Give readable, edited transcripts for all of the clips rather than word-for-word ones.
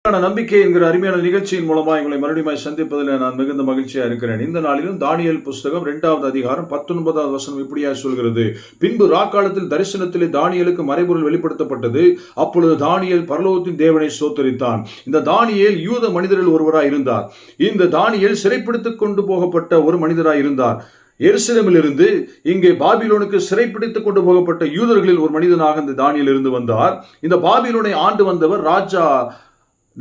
நம்பிக்கை என்கிற அருமையான நிகழ்ச்சியின் மூலமா எங்களை மறுபடியும் சந்திப்பதில் நான் மிகுந்த மகிழ்ச்சியா இருக்கிறேன். இந்த நாளிலும் தானியேல் புஸ்தகம் 2வது அதிகாரம் 19வது வசனம் இப்படியா சொல்கிறது. பின்பு ராக்காலத்தில் தரிசனத்திலே தானியேலுக்கு மறைபொருள் வெளிப்படுத்தப்பட்டது. அப்பொழுது தானியேல் பரலோகத்தின் தேவனை ஸ்தோத்தரித்தான். இந்த தானியேல் யூத மனிதரில் ஒருவராய் இருந்தார். இந்த தானியேல் சிறைப்பிடித்துக் கொண்டு போகப்பட்ட ஒரு மனிதராய் இருந்தார். எருசலேமிலிருந்து இங்கே பாபிலோனுக்கு சிறைப்பிடித்துக் கொண்டு போகப்பட்ட யூதர்களில் ஒரு மனிதனாக இந்த தானியேல் இருந்து வந்தார். இந்த பாபிலோனை ஆண்டு வந்தவர் ராஜா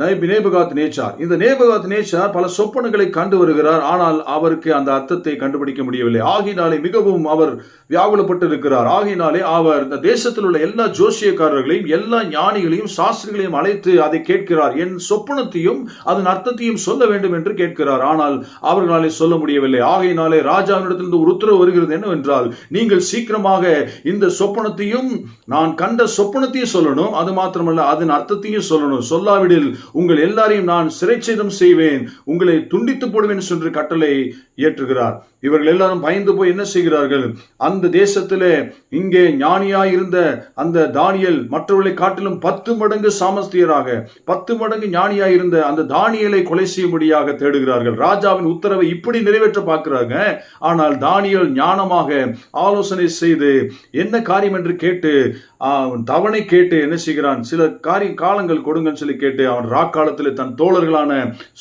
நேபுகாத்நேச்சார். இந்த நேபுகாத்நேச்சார் பல சொப்பனங்களை கண்டு வருகிறார். ஆனால் அவருக்கு அந்த அர்த்தத்தை கண்டுபிடிக்க முடியவில்லை. ஆகினாலே மிகவும் அவர் வியாகுலப்பட்டு இருக்கிறார். ஆகினாலே அவர் இந்த தேசத்தில் உள்ள எல்லா ஜோசியக்காரர்களையும் எல்லா ஞானிகளையும் சாஸ்திரிகளையும் அழைத்து அதை கேட்கிறார். என் சொப்பனத்தையும் அதன் அர்த்தத்தையும் சொல்ல வேண்டும் என்று கேட்கிறார். ஆனால் அவர்களாலே சொல்ல முடியவில்லை. ஆகையினாலே ராஜாவினிடத்திலிருந்து ஒரு உத்தரவு வருகிறது. என்னவென்றால், நீங்கள் சீக்கிரமாக இந்த சொப்பனத்தையும் நான் கண்ட சொப்பனத்தையும் சொல்லணும், அது மாத்திரமல்ல அதன் அர்த்தத்தையும் சொல்லணும். சொல்லாவிடில் உங்கள் எல்லாரையும் நான் சிறைச்சேதம் செய்வேன், உங்களை துண்டித்து போடுவேன் என்று கட்டளை ஏற்றுகிறார். இவர்கள் எல்லாரும் பயந்து போய் என்ன செய்கிறார்கள்? அந்த தேசத்திலே இங்கே ஞானியாய் இருந்த அந்த தானியேல் மற்றவர்களை காட்டிலும் 10 மடங்கு சாமஸ்தியராக 10 மடங்கு ஞானியாய் இருந்த அந்த தானியேலை கொலை செய்யும்படியாக தேடுகிறார்கள். ராஜாவின் உத்தரவை இப்படி நிறைவேற்ற பார்க்கிறாங்க. ஆனால் தானியேல் ஞானமாக ஆலோசனை செய்து என்ன காரியம் என்று கேட்டு தவணை கேட்டு என்ன செய்கிறான்? சில காலங்கள் கொடுங்கன்னு சொல்லி கேட்டு அவன் ராக்காலத்தில் தன் தோழர்களான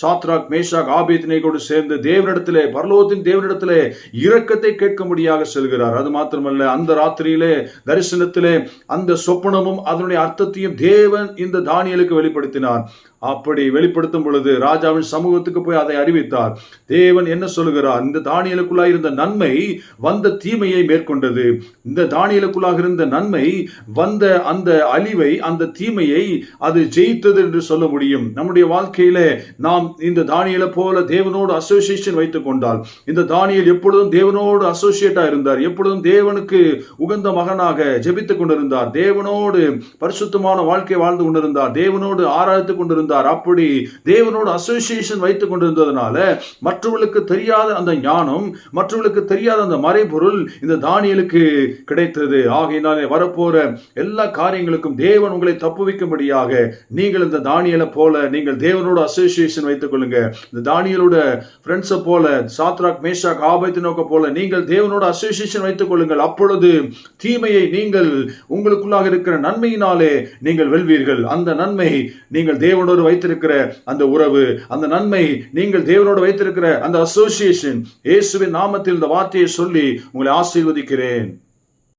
சாத்ராக், மேஷாக், ஆபேத்நேகோடு சேர்ந்து தேவனிடத்திலே, பரலோகத்தின் தேவனிடத்திலே இரக்கத்தை கேட்கும்படியாக செல்கிறார். அது மாத்திரமல்ல, அந்த ராத்திரியிலே தரிசனத்திலே அந்த சொப்பனமும் அதனுடைய அர்த்தத்தையும் தேவன் இந்த தானியேலுக்கு வெளிப்படுத்தினார். அப்படி வெளிப்படுத்தும் பொழுது ராஜாவின் சமூகத்துக்கு போய் அதை அறிவித்தார். தேவன் என்ன சொல்லுகிறார்? இந்த தானியேலுக்குள்ளாக இருந்த நன்மை வந்த தீமையை மேற்கொண்டது. இந்த தானியேலுக்குள்ளாக இருந்த நன்மை வந்த அந்த அழிவை, அந்த தீமையை அது ஜெயித்தது என்று சொல்ல முடியும். நம்முடைய வாழ்க்கையில நாம் இந்த தானியேலை போல தேவனோடு அசோசியேஷன் வைத்துக் கொண்டால், இந்த தானியேல் எப்பொழுதும் தேவனோடு அசோசியேட்டா இருந்தார். எப்பொழுதும் தேவனுக்கு உகந்த மகனாக ஜெபித்துக் கொண்டிருந்தார். தேவனோடு பரிசுத்தமான வாழ்க்கை வாழ்ந்து கொண்டிருந்தார். தேவனோடு ஆராய்த்துக் கொண்டிருந்தார். அப்படி தேவனோடு அசோசியேஷன் வைத்துக் கொண்டிருந்ததனால மற்றவர்களுக்கு தெரியாத அந்த ஞானம், மற்றவர்களுக்கு தெரியாத அந்த மறைபொருள் இந்த தானியேலுக்கு கிடைத்தது. ஆகையினாலே வரப்போற எல்லா காரியங்களுக்கும் தேவன் உங்களை தப்புவிக்கும்படியாக நீங்கள் இந்த தானியேலை போல நீங்கள் தேவனோடு அசோசியேஷன் வைத்துக் கொள்ளுங்க. இந்த தானியேலோட ஃப்ரெண்ட்ஸை போல, சாத்ராக், மேஷாக், ஆபேத்நேகோ போல நீங்கள் தேவனோடு அசோசியேஷன் வைத்துக் கொள்ளுங்கள். அப்பொழுது தீமையை நீங்கள் உங்களுக்குள்ளாக இருக்கிற நன்மையினாலே நீங்கள் வெல்வீர்கள். அந்த நன்மை நீங்கள் தேவனோடு வைத்திருக்கிற அந்த உறவு, அந்த நன்மை நீங்கள் தேவனோடு வைத்திருக்கிற அந்த அசோசியேஷன். இயேசுவின் நாமத்தில் இந்த வார்த்தையை சொல்லி உங்களை ஆசீர்வதிக்கிறேன்.